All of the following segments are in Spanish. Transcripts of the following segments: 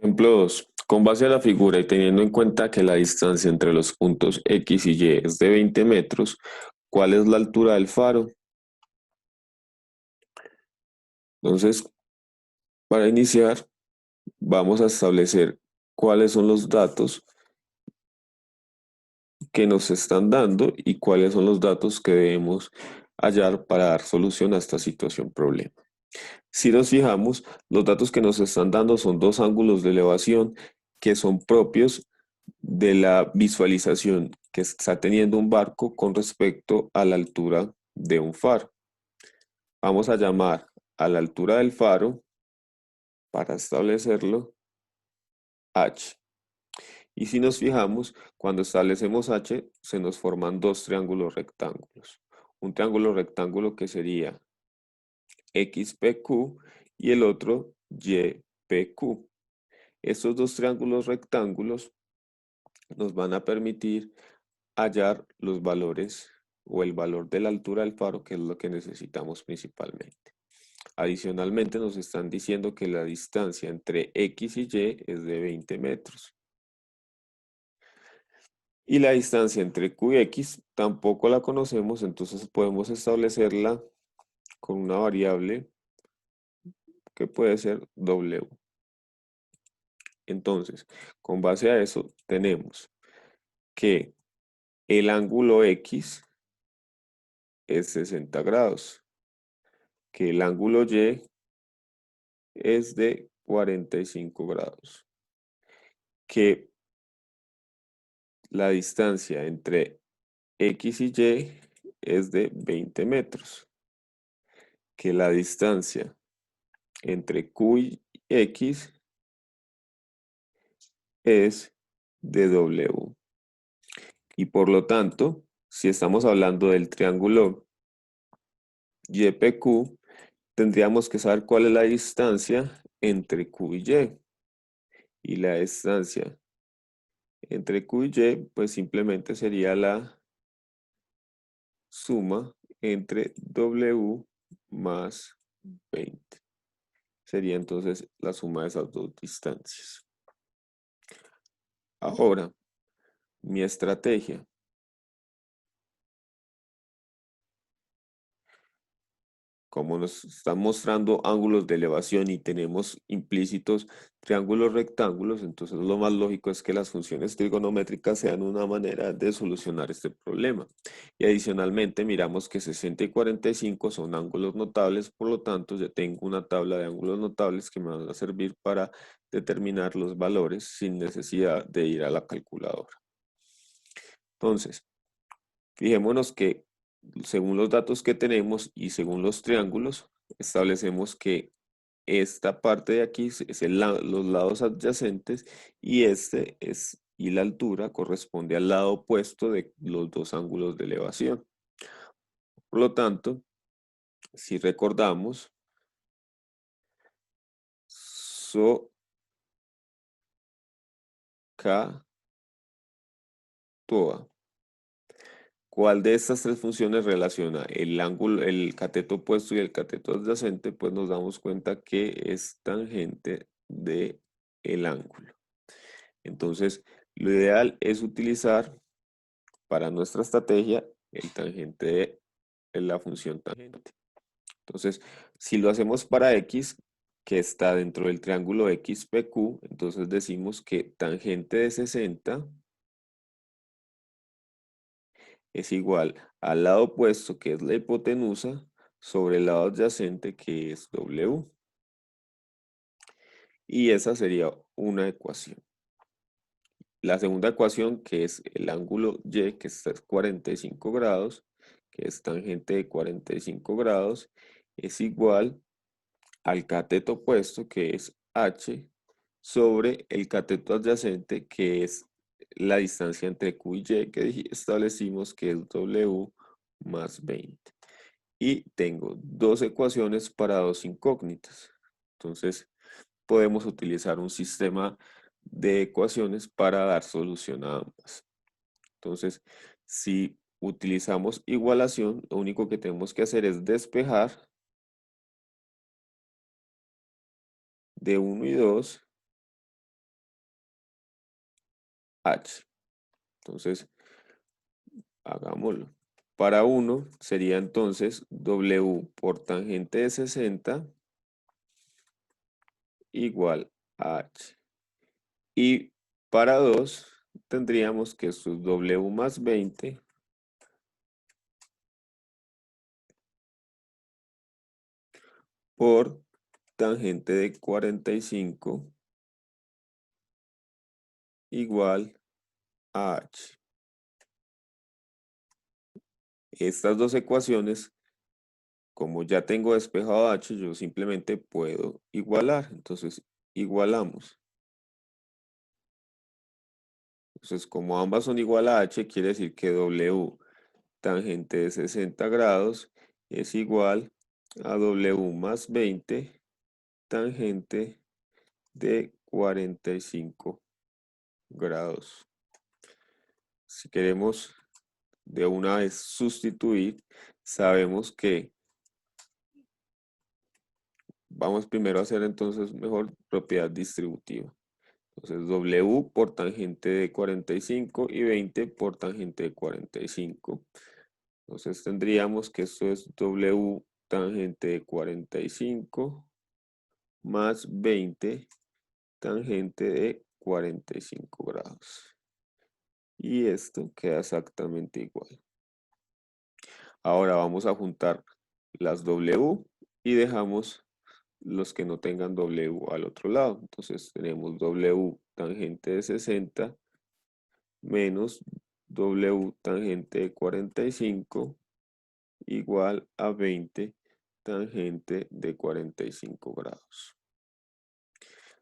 Ejemplo 2. Con base a la figura y teniendo en cuenta que la distancia entre los puntos X y Y es de 20 metros, ¿cuál es la altura del faro? Entonces, para iniciar, vamos a establecer cuáles son los datos que nos están dando y cuáles son los datos que debemos hallar para dar solución a esta situación problema. Si nos fijamos, los datos que nos están dando son dos ángulos de elevación que son propios de la visualización que está teniendo un barco con respecto a la altura de un faro. Vamos a llamar a la altura del faro, para establecerlo, H. Y si nos fijamos, cuando establecemos H, se nos forman dos triángulos rectángulos. Un triángulo rectángulo que sería XPQ y el otro YPQ. Estos dos triángulos rectángulos nos van a permitir hallar los valores o el valor de la altura del faro, que es lo que necesitamos principalmente. Adicionalmente nos están diciendo que la distancia entre X y Y es de 20 metros. Y la distancia entre Q y X tampoco la conocemos, entonces podemos establecerla con una variable que puede ser W. Entonces, con base a eso, tenemos que el ángulo X es 60 grados, que el ángulo Y es de 45 grados, que la distancia entre X y Y es de 20 metros, que la distancia entre Q y X es de W. Y por lo tanto, si estamos hablando del triángulo YPQ, tendríamos que saber cuál es la distancia entre Q y Y. Y la distancia entre Q y Y, pues simplemente sería la suma entre W más 20. Sería entonces la suma de esas dos distancias. Ahora, mi estrategia. Como nos están mostrando ángulos de elevación y tenemos implícitos triángulos rectángulos, entonces lo más lógico es que las funciones trigonométricas sean una manera de solucionar este problema. Y adicionalmente miramos que 60 y 45 son ángulos notables, por lo tanto ya tengo una tabla de ángulos notables que me van a servir para determinar los valores sin necesidad de ir a la calculadora. Entonces, fijémonos que según los datos que tenemos y según los triángulos, establecemos que esta parte de aquí es los lados adyacentes y y la altura corresponde al lado opuesto de los dos ángulos de elevación. Por lo tanto, si recordamos, SOHCAHTOA. ¿Cuál de estas tres funciones relaciona el ángulo, el cateto opuesto y el cateto adyacente? Pues nos damos cuenta que es tangente de el ángulo. Entonces, lo ideal es utilizar para nuestra estrategia el tangente de la función tangente. Entonces, si lo hacemos para x, que está dentro del triángulo XPQ, entonces decimos que tangente de 60 es igual al lado opuesto, que es la hipotenusa, sobre el lado adyacente, que es W. Y esa sería una ecuación. La segunda ecuación, que es el ángulo Y, que está en 45 grados, que es tangente de 45 grados, es igual al cateto opuesto, que es H, sobre el cateto adyacente, que es la distancia entre Q y Y, que establecimos que es W más 20. Y tengo dos ecuaciones para dos incógnitas. Entonces, podemos utilizar un sistema de ecuaciones para dar solución a ambas. Entonces, si utilizamos igualación, lo único que tenemos que hacer es despejar de 1 y 2 h. Entonces, hagámoslo. Para 1 sería entonces W por tangente de 60 igual a h. Y para 2 tendríamos que esto es W más 20 por tangente de 45 igual a h. Estas dos ecuaciones, como ya tengo despejado h, yo simplemente puedo igualar. Entonces, igualamos. Entonces, como ambas son igual a h, quiere decir que W tangente de 60 grados es igual a W más 20 tangente de 45 grados. Si queremos de una vez sustituir, sabemos que vamos primero a hacer entonces mejor propiedad distributiva. Entonces W por tangente de 45 y 20 por tangente de 45. Entonces tendríamos que esto es W tangente de 45 más 20 tangente de 45 grados. Y esto queda exactamente igual. Ahora vamos a juntar las W y dejamos los que no tengan W al otro lado. Entonces tenemos W tangente de 60 menos W tangente de 45 igual a 20 tangente de 45 grados.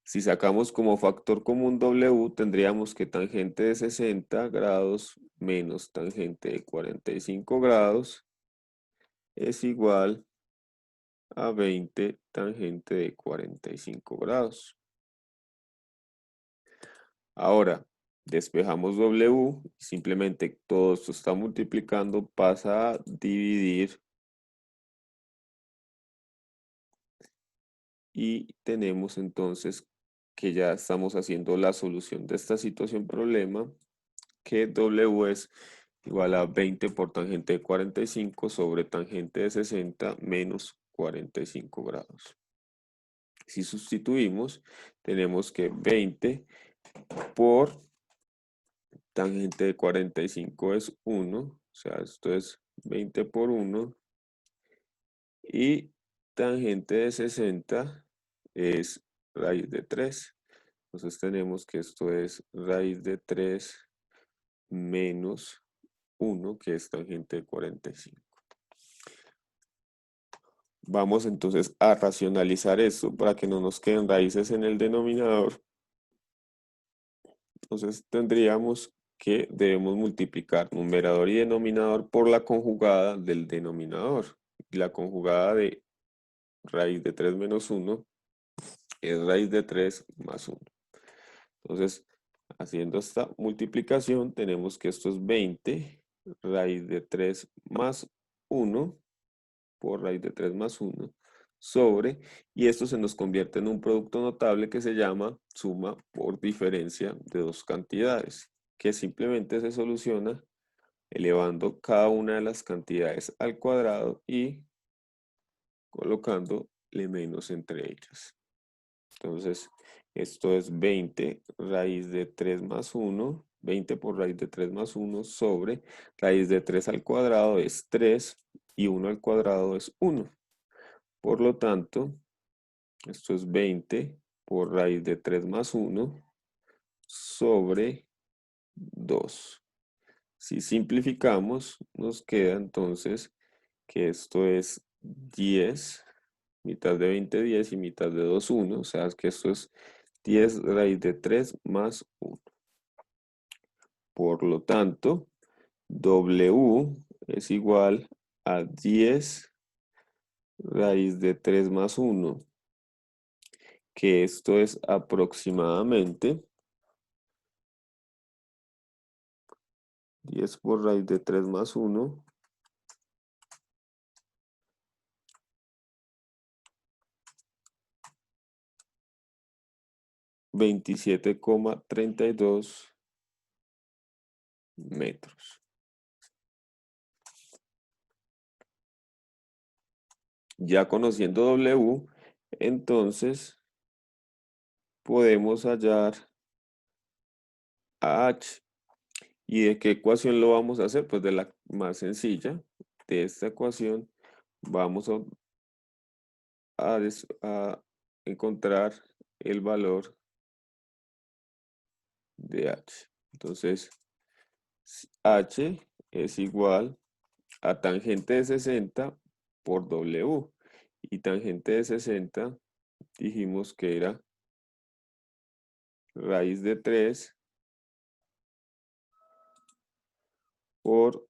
Si sacamos como factor común W, tendríamos que tangente de 60 grados menos tangente de 45 grados es igual a 20 tangente de 45 grados. Ahora, despejamos W, simplemente todo esto está multiplicando, pasa a dividir y tenemos entonces que ya estamos haciendo la solución de esta situación problema, que W es igual a 20 por tangente de 45 sobre tangente de 60 menos 45 grados. Si sustituimos, tenemos que 20 por tangente de 45 es 1, o sea, esto es 20 por 1, y tangente de 60 es raíz de 3. Entonces tenemos que esto es raíz de 3 menos 1, que es tangente de 45. Vamos entonces a racionalizar esto para que no nos queden raíces en el denominador. Entonces tendríamos que debemos multiplicar numerador y denominador por la conjugada del denominador. La conjugada de raíz de 3 menos 1 es raíz de 3 más 1. Entonces, haciendo esta multiplicación, tenemos que esto es 20 raíz de 3 más 1 por raíz de 3 más 1 sobre, y esto se nos convierte en un producto notable que se llama suma por diferencia de dos cantidades, que simplemente se soluciona elevando cada una de las cantidades al cuadrado y colocándole menos entre ellas. Entonces, esto es 20 raíz de 3 más 1, 20 por raíz de 3 más 1 sobre raíz de 3 al cuadrado es 3 y 1 al cuadrado es 1. Por lo tanto, esto es 20 por raíz de 3 más 1 sobre 2. Si simplificamos, nos queda entonces que esto es 10, mitad de 20, 10 y mitad de 2, 1. O sea, que esto es 10 raíz de 3 más 1. Por lo tanto, W es igual a 10 raíz de 3 más 1, que esto es aproximadamente 10 por raíz de 3 más 1, 27,32 metros. Ya conociendo W, entonces podemos hallar a H. ¿Y de qué ecuación lo vamos a hacer? Pues de la más sencilla. De esta ecuación vamos a encontrar el valor de H. Entonces, H es igual a tangente de 60 por W. Y tangente de 60 dijimos que era raíz de 3 por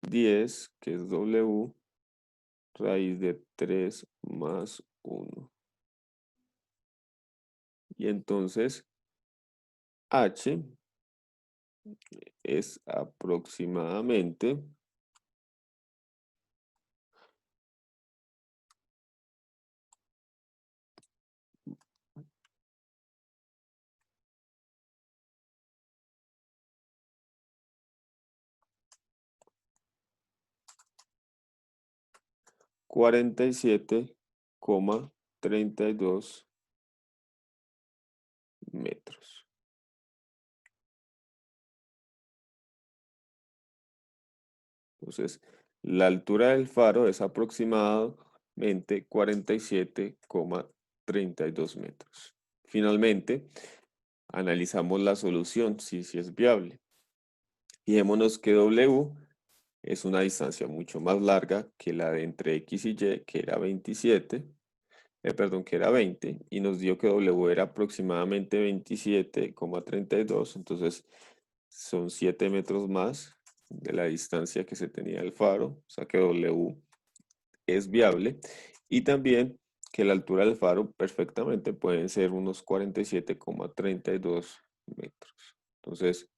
10, que es W, raíz de 3 más 1. Y entonces H es aproximadamente 47,32 metros. Entonces, la altura del faro es aproximadamente 47,32 metros. Finalmente, analizamos la solución, si es viable. Fijémonos que W es una distancia mucho más larga que la de entre X y Y, que era 27, perdón, que era 20, y nos dio que W era aproximadamente 27,32, entonces son 7 metros más de la distancia que se tenía del faro, o sea que W es viable, y también que la altura del faro perfectamente pueden ser unos 47,32 metros. Entonces,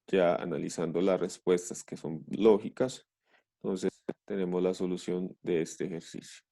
ya analizando las respuestas que son lógicas, entonces tenemos la solución de este ejercicio.